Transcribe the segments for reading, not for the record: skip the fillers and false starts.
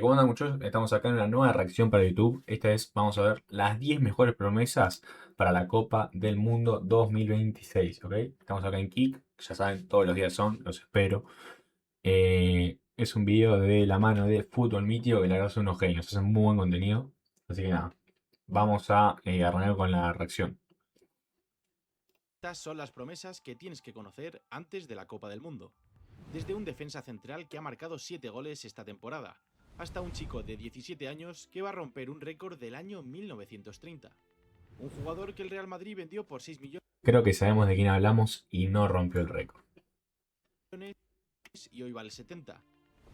¿Cómo andan muchachos? Estamos acá en una nueva reacción para YouTube. Esta vez vamos a ver las 10 mejores promesas para la Copa del Mundo 2026, ¿ok? Estamos acá en Kick, ya saben, todos los días son, los espero. Es un video de la mano de Fútbol Mítico, que la verdad son unos genios, hacen muy buen contenido. Así que nada, vamos a arrancar con la reacción. Estas son las promesas que tienes que conocer antes de la Copa del Mundo. Desde un defensa central que ha marcado 7 goles esta temporada, hasta un chico de 17 años que va a romper un récord del año 1930. Un jugador que el Real Madrid vendió por 6 millones Creo que sabemos de quién hablamos y no rompió el récord. y hoy vale 70.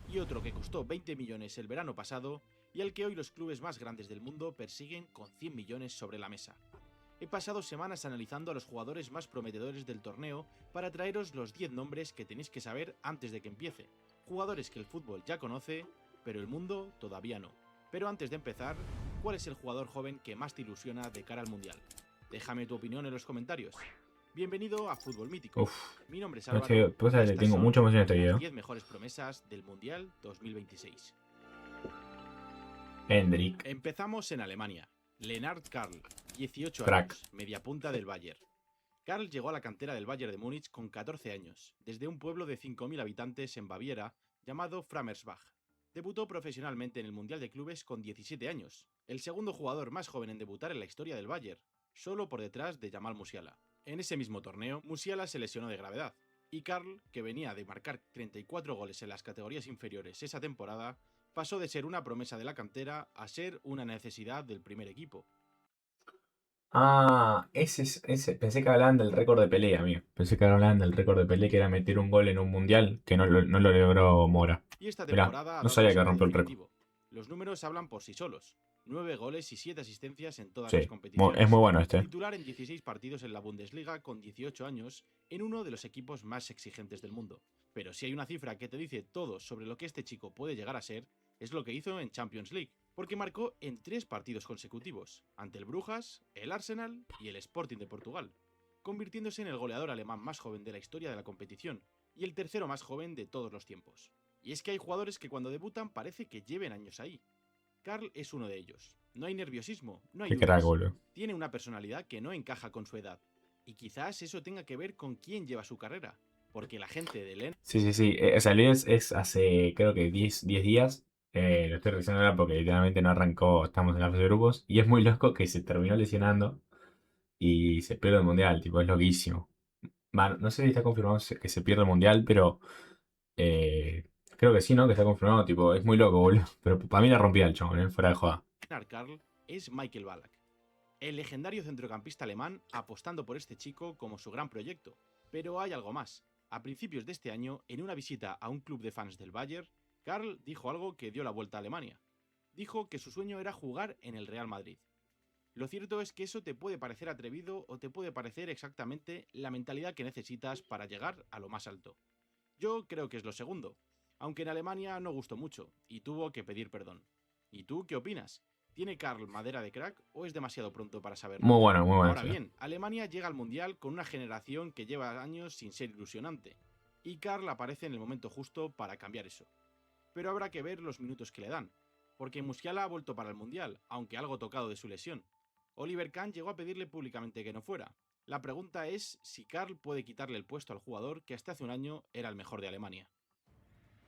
Y otro que costó 20 millones el verano pasado y al que hoy los clubes más grandes del mundo persiguen con 100 millones sobre la mesa. He pasado semanas analizando a los jugadores más prometedores del torneo para traeros los 10 nombres que tenéis que saber antes de que empiece. Jugadores que el fútbol ya conoce, pero el mundo todavía no. Pero antes de empezar, ¿cuál es el jugador joven que más te ilusiona de cara al Mundial? Déjame tu opinión en los comentarios. Bienvenido a Fútbol Mítico. Uf, Mi nombre es no sé, Álvaro pues y le estas tengo mucha son emoción a este las video. 10 mejores promesas del Mundial 2026. Hendrik, Empezamos en Alemania. Lennart Karl, 18 crack. años, media punta del Bayern. Karl llegó a la cantera del Bayern de Múnich con 14 años, desde un pueblo de 5.000 habitantes en Baviera llamado Framersbach. Debutó profesionalmente en el Mundial de Clubes con 17 años, el segundo jugador más joven en debutar en la historia del Bayern, solo por detrás de Jamal Musiala. En ese mismo torneo, Musiala se lesionó de gravedad, y Karl, que venía de marcar 34 goles en las categorías inferiores esa temporada, pasó de ser una promesa de la cantera a ser una necesidad del primer equipo. Ah, ese, pensé que hablaban del récord de Pelé, amigo. Pensé que hablaban del récord de Pelé, que era meter un gol en un mundial, que no lo logró Mora. Y esta Mirá, temporada ha no dado el sabía que salto rompió el récord. definitivo. Los números hablan por sí solos. 9 goles y 7 asistencias en todas las Sí, es muy competiciones. bueno este. Titular en 16 partidos en la Bundesliga con 18 años en uno de los equipos más exigentes del mundo. Pero si hay una cifra que te dice todo sobre lo que este chico puede llegar a ser, es lo que hizo en Champions League, porque marcó en 3 partidos consecutivos, ante el Brujas, el Arsenal y el Sporting de Portugal, convirtiéndose en el goleador alemán más joven de la historia de la competición y el tercero más joven de todos los tiempos. Y es que hay jugadores que cuando debutan parece que lleven años ahí. Karl es uno de ellos. No hay nerviosismo, no hay Qué crack, dudas. boludo. Tiene una personalidad que no encaja con su edad. Y quizás eso tenga que ver con quién lleva su carrera. Porque la gente de Len Sí, sí, sí. O sea, el video es hace, creo que 10 días. Lo estoy revisando ahora porque literalmente no arrancó, estamos en la fase de grupos. Y es muy loco que se terminó lesionando y se pierde el mundial, tipo, es loquísimo. Bueno, no sé si está confirmado que se pierde el mundial, pero eh, creo que sí, ¿no? Que está confirmado, tipo, es muy loco, boludo. Pero para mí la rompía el chabón, fuera de joda. Karl es Michael Ballack, el legendario centrocampista alemán apostando por este chico como su gran proyecto. Pero hay algo más. A principios de este año, en una visita a un club de fans del Bayern, Karl dijo algo que dio la vuelta a Alemania. Dijo que su sueño era jugar en el Real Madrid. Lo cierto es que eso te puede parecer atrevido o te puede parecer exactamente la mentalidad que necesitas para llegar a lo más alto. Yo creo que es lo segundo, aunque en Alemania no gustó mucho y tuvo que pedir perdón. ¿Y tú qué opinas? ¿Tiene Karl madera de crack o es demasiado pronto para saberlo? Muy bueno, Ahora sí. bien, Alemania llega al Mundial con una generación que lleva años sin ser ilusionante, y Karl aparece en el momento justo para cambiar eso. Pero habrá que ver los minutos que le dan, porque Musiala ha vuelto para el Mundial, aunque algo tocado de su lesión. Oliver Kahn llegó a pedirle públicamente que no fuera. La pregunta es si Karl puede quitarle el puesto al jugador que hasta hace un año era el mejor de Alemania.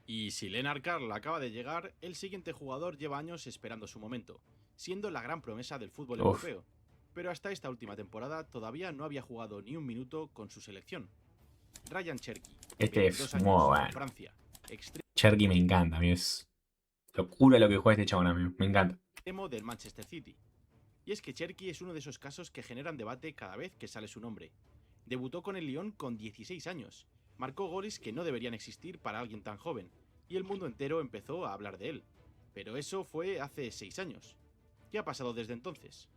Y si Lennart Karl acaba de llegar, el siguiente jugador lleva años esperando su momento, siendo la gran promesa del fútbol Uf, europeo. Pero hasta esta última temporada todavía no había jugado ni un minuto con su selección. Ryan Cherky, este 22 es muy años, bueno. Francia, Cherky me encanta, amigo. Es locura lo que juega este chabón, amigo. Me encanta. extremo del Manchester City. Y es que Cherky es uno de esos casos que generan debate cada vez que sale su nombre. Debutó con el Lyon con 16 años, marcó goles que no deberían existir para alguien tan joven, y el mundo entero empezó a hablar de él. Pero eso fue hace 6 años. ¿Qué ha pasado desde entonces?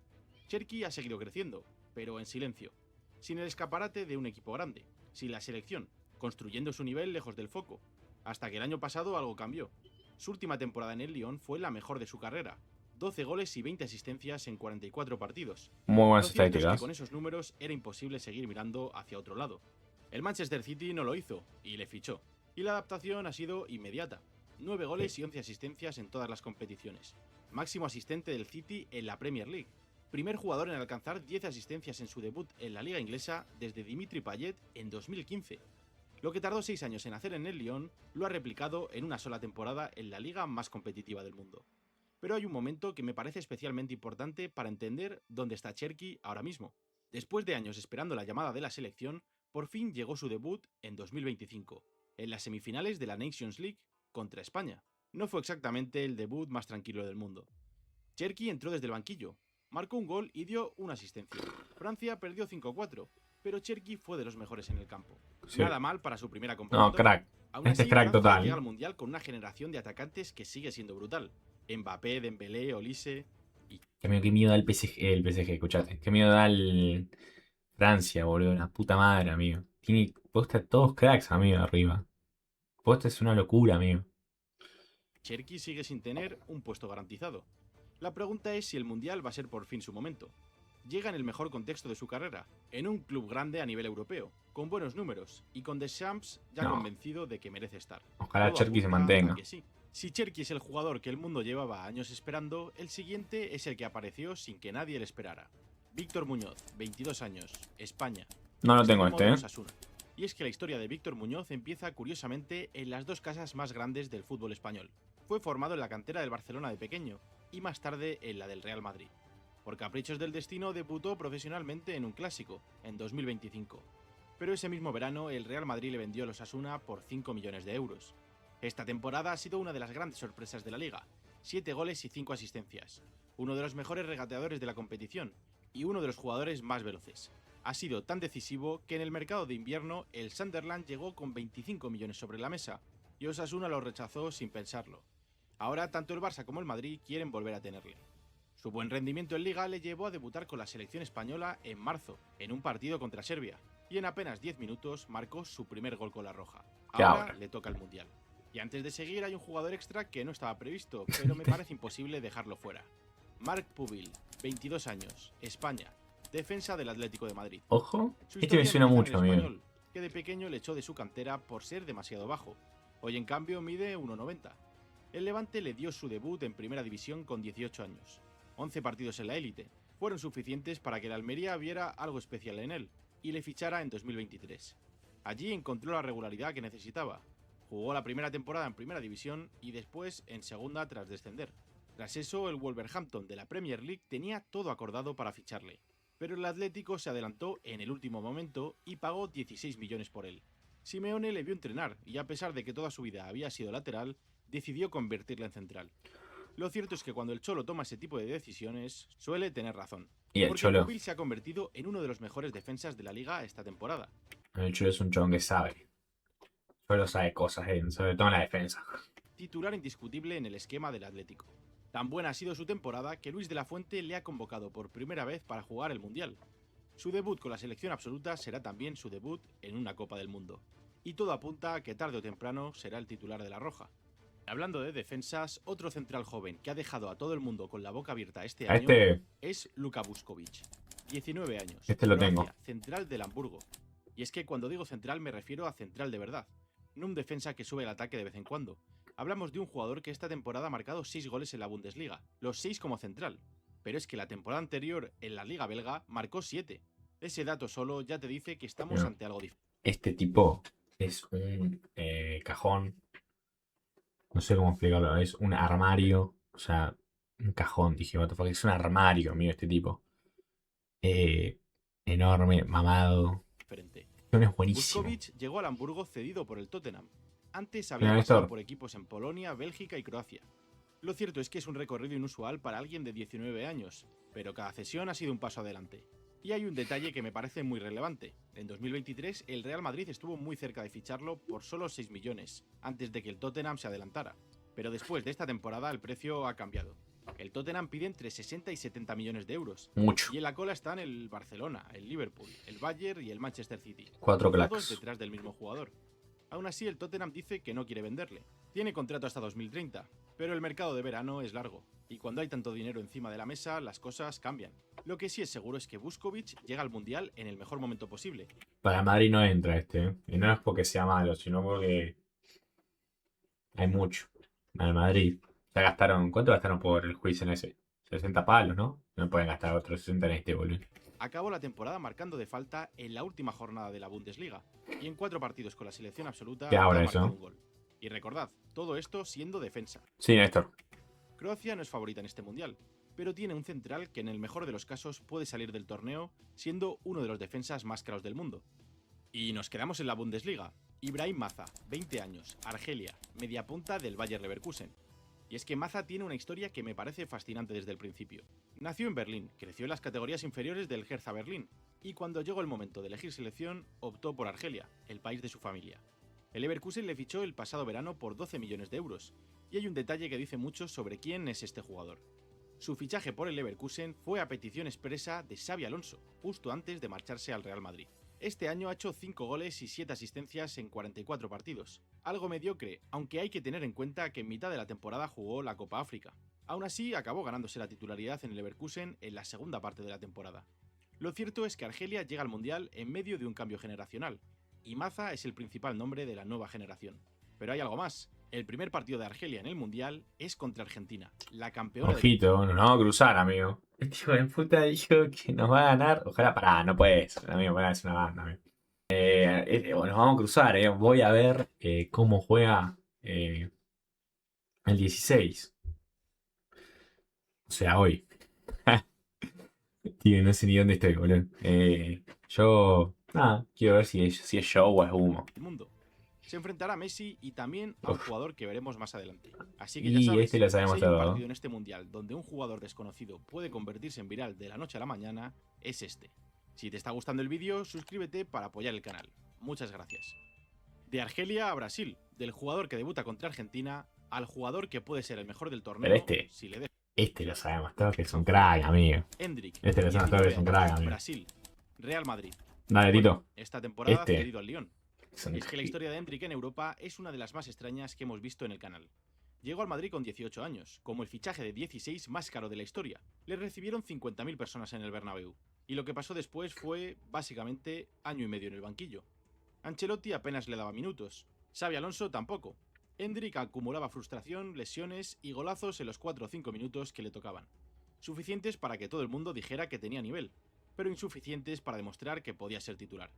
Cherky ha seguido creciendo, pero en silencio, sin el escaparate de un equipo grande, sin la selección, construyendo su nivel lejos del foco, hasta que el año pasado algo cambió. Su última temporada en el Lyon fue la mejor de su carrera, 12 goles y 20 asistencias en 44 partidos. Muy buenas Lo cierto es que estadísticas. con esos números era imposible seguir mirando hacia otro lado. El Manchester City no lo hizo, y le fichó, y la adaptación ha sido inmediata. 9 goles y 11 asistencias en todas las competiciones. Máximo asistente del City en la Premier League. Primer jugador en alcanzar 10 asistencias en su debut en la liga inglesa desde Dimitri Payet en 2015. Lo que tardó 6 años en hacer en el Lyon, lo ha replicado en una sola temporada en la liga más competitiva del mundo. Pero hay un momento que me parece especialmente importante para entender dónde está Cherki ahora mismo. Después de años esperando la llamada de la selección, por fin llegó su debut en 2025, en las semifinales de la Nations League contra España. No fue exactamente el debut más tranquilo del mundo. Cherki entró desde el banquillo, marcó un gol y dio una asistencia. Francia perdió 5-4, pero Cherki fue de los mejores en el campo. Sí. Nada mal para su primera No, convocatoria. crack. Aún Este así, es crack Francia total. llega al Mundial con una generación de atacantes que sigue siendo brutal. Mbappé, Dembélé, Olise y... Qué miedo da el PSG, escuchate. Qué miedo da el Francia, boludo. La puta madre, amigo. Tiene posta todos cracks, amigo, arriba. Posta es una locura, amigo. Cherki sigue sin tener un puesto garantizado. La pregunta es si el Mundial va a ser por fin su momento. Llega en el mejor contexto de su carrera, en un club grande a nivel europeo, con buenos números y con Deschamps ya No. convencido de que merece estar. Ojalá Todo Cherki se apunta mantenga. a que sí. Si Cherki es el jugador que el mundo llevaba años esperando, el siguiente es el que apareció sin que nadie le esperara. Víctor Muñoz, 22 años, España. No lo tengo Extremo de este, Osasuna. Y es que la historia de Víctor Muñoz empieza curiosamente en las dos casas más grandes del fútbol español. Fue formado en la cantera del Barcelona de pequeño y más tarde en la del Real Madrid. Por caprichos del destino debutó profesionalmente en un clásico, en 2025. Pero ese mismo verano el Real Madrid le vendió a los Osasuna por 5 millones de euros. Esta temporada ha sido una de las grandes sorpresas de la liga. 7 goles y 5 asistencias. Uno de los mejores regateadores de la competición y uno de los jugadores más veloces. Ha sido tan decisivo que en el mercado de invierno el Sunderland llegó con 25 millones sobre la mesa y Osasuna lo rechazó sin pensarlo. Ahora tanto el Barça como el Madrid quieren volver a tenerle. Su buen rendimiento en Liga le llevó a debutar con la selección española en marzo, en un partido contra Serbia, y en apenas 10 minutos marcó su primer gol con la roja. Ahora le toca el Mundial. Y antes de seguir hay un jugador extra que no estaba previsto, pero me parece imposible dejarlo fuera. Marc Pubil, 22 años, España, defensa del Atlético de Madrid. Ojo. Su Este me historia suena empieza en mucho, el amigo. Español, que de pequeño le echó de su cantera por ser demasiado bajo. Hoy en cambio mide 1,90. El Levante le dio su debut en Primera División con 18 años. 11 partidos en la élite fueron suficientes para que el Almería viera algo especial en él y le fichara en 2023. Allí encontró la regularidad que necesitaba. Jugó la primera temporada en Primera División y después en Segunda tras descender. Tras eso, el Wolverhampton de la Premier League tenía todo acordado para ficharle, pero el Atlético se adelantó en el último momento y pagó 16 millones por él. Simeone le vio entrenar y a pesar de que toda su vida había sido lateral, decidió convertirle en central. Lo cierto es que cuando el Cholo toma ese tipo de decisiones, suele tener razón. Y el Porque Cholo. Pubil se ha convertido en uno de los mejores defensas de la liga esta temporada. El Cholo es un chabón que sabe. Cholo sabe cosas, sobre todo en la defensa. Titular indiscutible en el esquema del Atlético. Tan buena ha sido su temporada que Luis de la Fuente le ha convocado por primera vez para jugar el Mundial. Su debut con la selección absoluta será también su debut en una Copa del Mundo. Y todo apunta a que tarde o temprano será el titular de la Roja. Hablando de defensas, otro central joven que ha dejado a todo el mundo con la boca abierta este A año este, es Luka Vuskovic. 19 años. Este lo Croacia, tengo. Central del Hamburgo. Y es que cuando digo central me refiero a central de verdad, no un defensa que sube el ataque de vez en cuando. Hablamos de un jugador que esta temporada ha marcado 6 goles en la Bundesliga, los 6 como central. Pero es que la temporada anterior en la Liga Belga marcó 7. Ese dato solo ya te dice que estamos No. ante algo diferente. Este tipo es un cajón. No sé cómo explicarlo. Es un armario. O sea, un cajón, dije, what the fuck. Es un armario, amigo, este tipo. Enorme, mamado. Es buenísimo. Vuskovic llegó al Hamburgo cedido por el Tottenham. Antes había Mira, pasado Néstor. por equipos en Polonia, Bélgica y Croacia. Lo cierto es que es un recorrido inusual para alguien de 19 años, pero cada cesión ha sido un paso adelante. Y hay un detalle que me parece muy relevante. En 2023 el Real Madrid estuvo muy cerca de ficharlo por solo 6 millones, antes de que el Tottenham se adelantara. Pero después de esta temporada el precio ha cambiado. El Tottenham pide entre 60 y 70 millones de euros. Mucho. Y en la cola están el Barcelona, el Liverpool, el Bayern y el Manchester City. 4 Todos cracks. detrás del mismo jugador. Aún así, el Tottenham dice que no quiere venderle. Tiene contrato hasta 2030, pero el mercado de verano es largo. Y cuando hay tanto dinero encima de la mesa, las cosas cambian. Lo que sí es seguro es que Vuskovic llega al Mundial en el mejor momento posible. Para Madrid no entra este. Y no es porque sea malo, sino porque hay mucho. al Madrid. Ya gastaron, ¿cuánto gastaron por el juicio en ese? 60 palos, ¿no? No pueden gastar otros 60 en este, boludo. Acabó la temporada marcando de falta en la última jornada de la Bundesliga y en 4 partidos con la selección ¿Qué absoluta ya ahora ha eso? marcado un gol. Y recordad, todo esto siendo defensa. Sí, Néstor. Croacia no es favorita en este mundial, pero tiene un central que en el mejor de los casos puede salir del torneo siendo uno de los defensas más caros del mundo. Y nos quedamos en la Bundesliga. Ibrahim Maza, 20 años, Argelia, mediapunta del Bayer Leverkusen. Y es que Maza tiene una historia que me parece fascinante desde el principio. Nació en Berlín, creció en las categorías inferiores del Hertha Berlín, y cuando llegó el momento de elegir selección, optó por Argelia, el país de su familia. El Leverkusen le fichó el pasado verano por 12 millones de euros, y hay un detalle que dice mucho sobre quién es este jugador. Su fichaje por el Leverkusen fue a petición expresa de Xabi Alonso, justo antes de marcharse al Real Madrid. Este año ha hecho 5 goles y 7 asistencias en 44 partidos. Algo mediocre, aunque hay que tener en cuenta que en mitad de la temporada jugó la Copa África. Aún así, acabó ganándose la titularidad en el Leverkusen en la segunda parte de la temporada. Lo cierto es que Argelia llega al Mundial en medio de un cambio generacional, y Maza es el principal nombre de la nueva generación. Pero hay algo más. El primer partido de Argelia en el Mundial es contra Argentina, la campeona de... Ojito, nos vamos a cruzar, amigo. Este hijo de puta dijo que nos va a ganar. Ojalá, pará, no puedes, amigo, pará, es una banda, amigo. Bueno, nos vamos a cruzar, voy a ver cómo juega el 16. O sea, hoy. Tío, no sé ni dónde estoy, boludo. Yo, nada, quiero ver si es show o es humo. mundo. Se enfrentará a Messi y también a un Uf. jugador que veremos más adelante. Así que ya Y este sabes, lo si sabemos hay un todo, partido ¿no? en este mundial donde un jugador desconocido puede convertirse en viral de la noche a la mañana, es este. Si te está gustando el vídeo, suscríbete para apoyar el canal. Muchas gracias. De Argelia a Brasil, del jugador que debuta contra Argentina al jugador que puede ser el mejor del Pero torneo si le deja. este lo sabemos todo que es un crack, amigo. Endrick, Este lo sabemos todo que 19 es un años, crack, amigo. Brasil, Real Madrid. Dale, Bueno, Tito. esta temporada Este cedido al Lyon. es un Y es que la historia de Endrick en Europa es una de las más extrañas que hemos visto en el canal. Llegó al Madrid con 18 años, como el fichaje de 16 más caro de la historia. Le recibieron 50.000 personas en el Bernabéu. Y lo que pasó después fue, básicamente, año y medio en el banquillo. Ancelotti apenas le daba minutos. Xabi Alonso tampoco. Endrick acumulaba frustración, lesiones y golazos en los 4 o 5 minutos que le tocaban. Suficientes para que todo el mundo dijera que tenía nivel, pero insuficientes para demostrar que podía ser titular.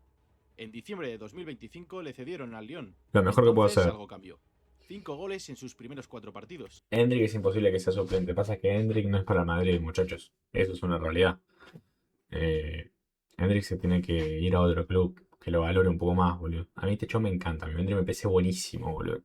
En diciembre de 2025 le cedieron al Lyon. lo mejor que puedo Entonces hacer. algo cambió. 5 goles en sus primeros 4 partidos. Hendrik es imposible que sea suplente. Pasa que Hendrik no es para el Madrid, muchachos. Eso es una realidad. Hendrik se tiene que ir a otro club que lo valore un poco más, boludo. A mí este show me encanta. Mi Hendrik me parece buenísimo, boludo.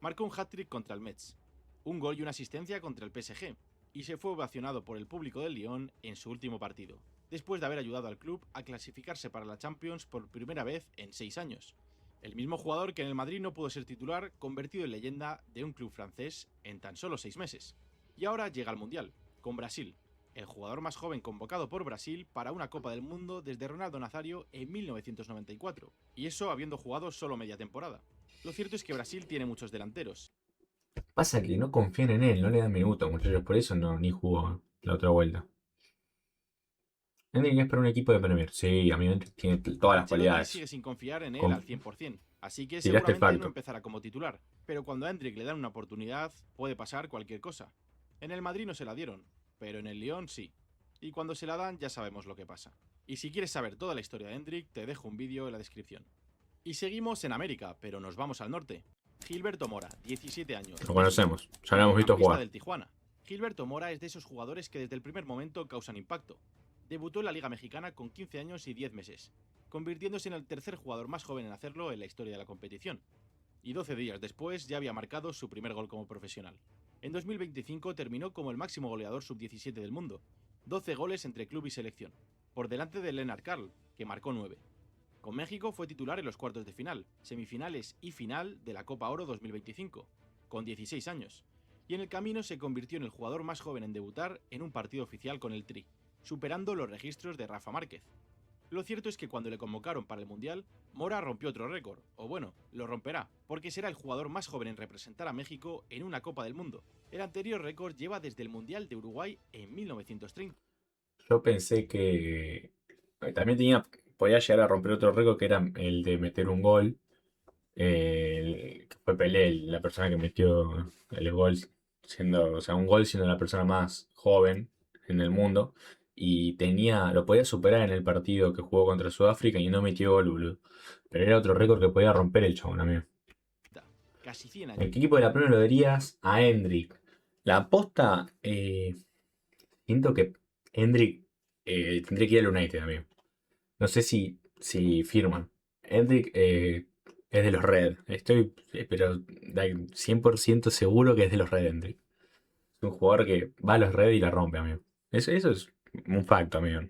Marcó un hat-trick contra el Metz, un gol y una asistencia contra el PSG, y se fue ovacionado por el público del Lyon en su último partido, después de haber ayudado al club a clasificarse para la Champions por primera vez en 6 años. El mismo jugador que en el Madrid no pudo ser titular, convertido en leyenda de un club francés en tan solo 6 meses. Y ahora llega al Mundial, con Brasil, el jugador más joven convocado por Brasil para una Copa del Mundo desde Ronaldo Nazario en 1994, y eso habiendo jugado solo media temporada. Lo cierto es que Brasil tiene muchos delanteros. Pasa que no confían en él, no le dan minutos, muchachos. Por eso no ni jugó la otra vuelta. Hendrik es para un equipo de Premier. Sí, a mí Hendrik tiene todas las Ancelotti cualidades. sigue sin confiar en él Con- al 100%, así que Tiraste el seguramente no facto. empezará como titular, pero cuando a Endrick le dan una oportunidad puede pasar cualquier cosa. En el Madrid no se la dieron, pero en el Lyon sí. Y cuando se la dan ya sabemos lo que pasa. Y si quieres saber toda la historia de Endrick, te dejo un vídeo en la descripción. Y seguimos en América, pero nos vamos al norte. Gilberto Mora, 17 años. Lo conocemos. Ya lo hemos visto mediocampista jugar. del Tijuana. Gilberto Mora es de esos jugadores que desde el primer momento causan impacto. Debutó en la Liga Mexicana con 15 años y 10 meses, convirtiéndose en el tercer jugador más joven en hacerlo en la historia de la competición. Y 12 días después ya había marcado su primer gol como profesional. En 2025 terminó como el máximo goleador sub-17 del mundo, 12 goles entre club y selección, por delante de Lennart Karl, que marcó 9. Con México fue titular en los cuartos de final, semifinales y final de la Copa Oro 2025, con 16 años, y en el camino se convirtió en el jugador más joven en debutar en un partido oficial con el Tri, superando los registros de Rafa Márquez. Lo cierto es que cuando le convocaron para el Mundial, Mora rompió otro récord, o bueno, lo romperá, porque será el jugador más joven en representar a México en una Copa del Mundo. El anterior récord lleva desde el Mundial de Uruguay en 1930. Yo pensé que también podía llegar a romper otro récord que era el de meter un gol Que fue Pelé, la persona que metió el gol, siendo, o sea, un gol siendo la persona más joven en el mundo. Y lo podía superar en el partido que jugó contra Sudáfrica y no metió gol, boludo. Pero era otro récord que podía romper el chabón, amigo. Casi 100 ¿En años. qué equipo de la Premier lo verías? A Hendrik. La aposta, siento que Hendrik tendría que ir al United, amigo. No sé si firman. Hendrik es de los Red. Estoy, pero 100% seguro que es de los Red, Hendrik. Es un jugador que va a los Red y la rompe, amigo. Eso es un facto, amigo.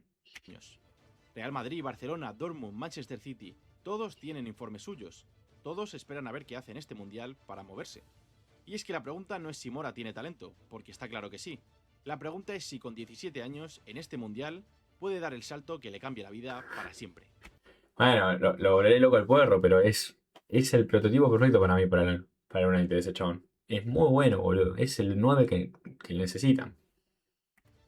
Real Madrid, Barcelona, Dortmund, Manchester City, todos tienen informes suyos. Todos esperan a ver qué hace en este mundial para moverse. Y es que la pregunta no es si Mora tiene talento, porque está claro que sí. La pregunta es si con 17 años, en este mundial, puede dar el salto que le cambie la vida para siempre. Bueno, lo volveré loco al puerro, pero es el prototipo perfecto para mí, para una de ese chabón. Es muy bueno, boludo. Es el 9 que necesitan.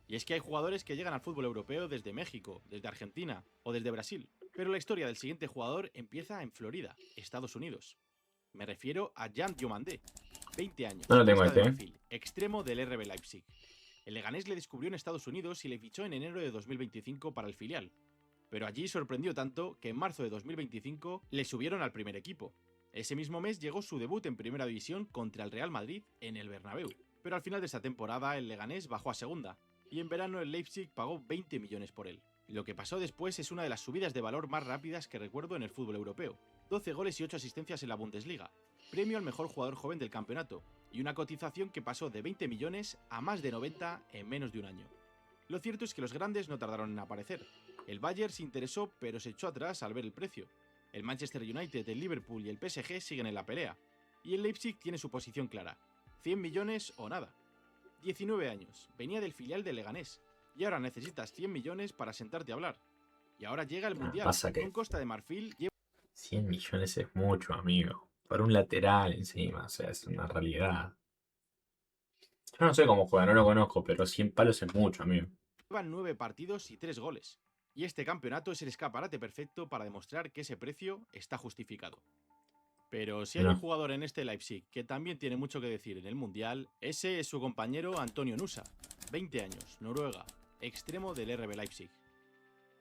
Y es que hay jugadores que llegan al fútbol europeo desde México, desde Argentina o desde Brasil. Pero la historia del siguiente jugador empieza en Florida, Estados Unidos. Me refiero a Jan Diomandé, 20 No años, lo tengo Costa de este, ¿eh? Marfil, extremo del RB Leipzig. El Leganés le descubrió en Estados Unidos y le fichó en enero de 2025 para el filial. Pero allí sorprendió tanto que en marzo de 2025 le subieron al primer equipo. Ese mismo mes llegó su debut en Primera División contra el Real Madrid en el Bernabéu. Pero al final de esa temporada el Leganés bajó a segunda, y en verano el Leipzig pagó 20 millones por él. Lo que pasó después es una de las subidas de valor más rápidas que recuerdo en el fútbol europeo. 12 goles y 8 asistencias en la Bundesliga, premio al mejor jugador joven del campeonato, y una cotización que pasó de 20 millones a más de 90 en menos de un año. Lo cierto es que los grandes no tardaron en aparecer. El Bayern se interesó pero se echó atrás al ver el precio. El Manchester United, el Liverpool y el PSG siguen en la pelea. Y el Leipzig tiene su posición clara. 100 millones o nada. 19 años, venía del filial de Leganés. Y ahora necesitas 100 millones para sentarte a hablar. Y ahora llega el Mundial. Pasa Con que Costa de Marfil lleva 100 millones es mucho, amigo. Para un lateral encima, o sea, es una realidad. Yo no sé cómo juega, no lo conozco, pero 100 palos es mucho, amigo. 9 partidos y 3 goles. Y este campeonato es el escaparate perfecto para demostrar que ese precio está justificado. Pero si hay un No. jugador en este Leipzig que también tiene mucho que decir en el Mundial, ese es su compañero Antonio Nusa, 20 años, Noruega, extremo del RB Leipzig.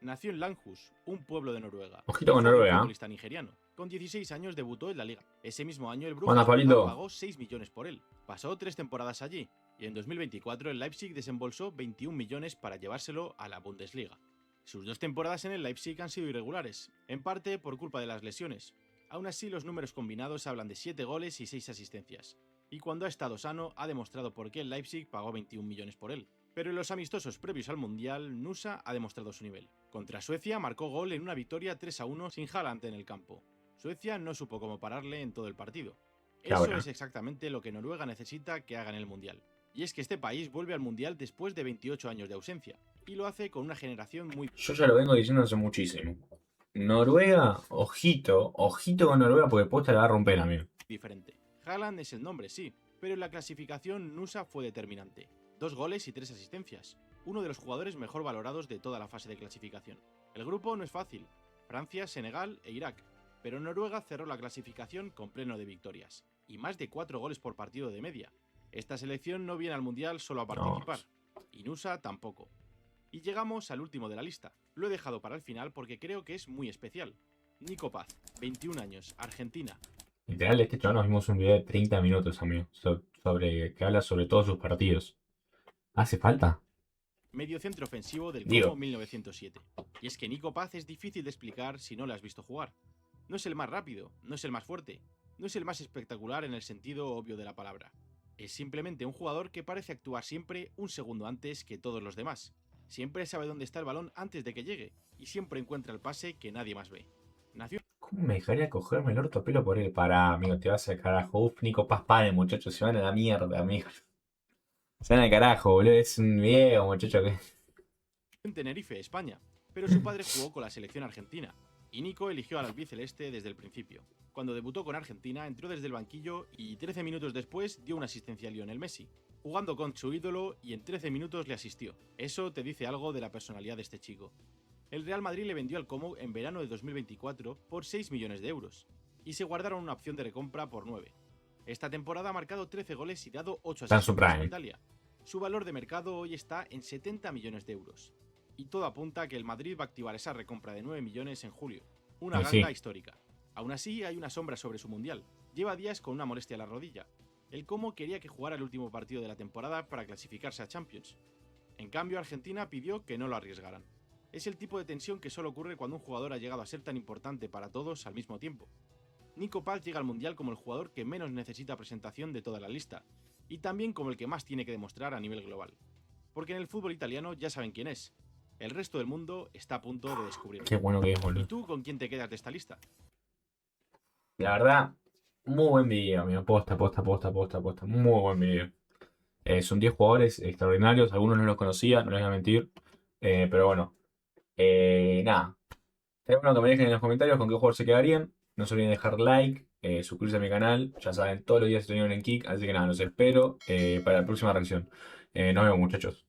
Nació en Langhus, un pueblo de Noruega, Ojito con hijo de un Noruega. futbolista nigeriano. Con 16 años debutó en la liga. Ese mismo año el ¿Cuándo, Brujas Bulgar Pablito? pagó 6 millones por él. Pasó 3 temporadas allí y en 2024 el Leipzig desembolsó 21 millones para llevárselo a la Bundesliga. Sus 2 temporadas en el Leipzig han sido irregulares, en parte por culpa de las lesiones. Aún así, los números combinados hablan de 7 goles y 6 asistencias. Y cuando ha estado sano, ha demostrado por qué el Leipzig pagó 21 millones por él. Pero en los amistosos previos al Mundial, Nusa ha demostrado su nivel. Contra Suecia marcó gol en una victoria 3-1 sin Haaland en el campo. Suecia no supo cómo pararle en todo el partido. Qué Eso ahora. es exactamente lo que Noruega necesita que haga en el Mundial. Y es que este país vuelve al Mundial después de 28 años de ausencia, y lo hace con una generación muy Yo ya lo vengo diciendo hace muchísimo. Noruega, ojito, ojito con Noruega porque posta la va a romper, amigo. diferente. Haaland es el nombre, sí, pero en la clasificación Nusa fue determinante. 2 goles y 3 asistencias. Uno de los jugadores mejor valorados de toda la fase de clasificación. El grupo no es fácil. Francia, Senegal e Irak. Pero Noruega cerró la clasificación con pleno de victorias. Y más de 4 goles por partido de media. Esta selección no viene al Mundial solo a participar. Y Nusa tampoco. Y llegamos al último de la lista. Lo he dejado para el final porque creo que es muy especial. Nico Paz, 21 años, Argentina. Literal, este chaval nos vimos un video de 30 minutos, amigo. Que habla sobre todos sus partidos. ¿Hace falta? Mediocentro ofensivo del Como Digo, 1907. Y es que Nico Paz es difícil de explicar si no le has visto jugar. No es el más rápido, no es el más fuerte, no es el más espectacular en el sentido obvio de la palabra. Es simplemente un jugador que parece actuar siempre un segundo antes que todos los demás. Siempre sabe dónde está el balón antes de que llegue, y siempre encuentra el pase que nadie más ve. Nació ¿cómo me dejaría cogerme el orto pelo por él? Pará, amigo, te vas al carajo. Uf, Nico Paz pane, muchachos, se van a la mierda, amigo. Se van al carajo, boludo. Es un viejo, muchacho que. en Tenerife, España, pero su padre jugó con la selección argentina, y Nico eligió al albiceleste desde el principio. Cuando debutó con Argentina, entró desde el banquillo y 13 minutos después dio una asistencia a Lionel Messi, jugando con su ídolo y en 13 minutos le asistió. Eso te dice algo de la personalidad de este chico. El Real Madrid le vendió al Como en verano de 2024 por 6 millones de euros. y se guardaron una opción de recompra por 9. Esta temporada ha marcado 13 goles y dado 8 Está en su asistencias en prime. Italia. Su valor de mercado hoy está en 70 millones de euros. Y todo apunta a que el Madrid va a activar esa recompra de 9 millones en julio. Una Pues sí. ganga histórica. Aún así, hay una sombra sobre su mundial. Lleva días con una molestia a la rodilla. El Como quería que jugara el último partido de la temporada para clasificarse a Champions. En cambio, Argentina pidió que no lo arriesgaran. Es el tipo de tensión que solo ocurre cuando un jugador ha llegado a ser tan importante para todos al mismo tiempo. Nico Paz llega al Mundial como el jugador que menos necesita presentación de toda la lista, y también como el que más tiene que demostrar a nivel global. Porque en el fútbol italiano ya saben quién es. El resto del mundo está a punto de descubrirlo. Qué bueno que es, ¿Y boludo. tú con quién te quedas de esta lista? La verdad, muy buen video, amigo. Posta, posta, posta, posta, posta. Muy buen video. Son 10 jugadores extraordinarios. Algunos no los conocía, no les voy a mentir. Pero bueno. Nada. Estaría bueno que me dejen en los comentarios con qué jugador se quedarían. No se olviden de dejar like, suscribirse a mi canal. Ya saben, todos los días estoy en Kick. Así que nada, los espero para la próxima reacción. Nos vemos, muchachos.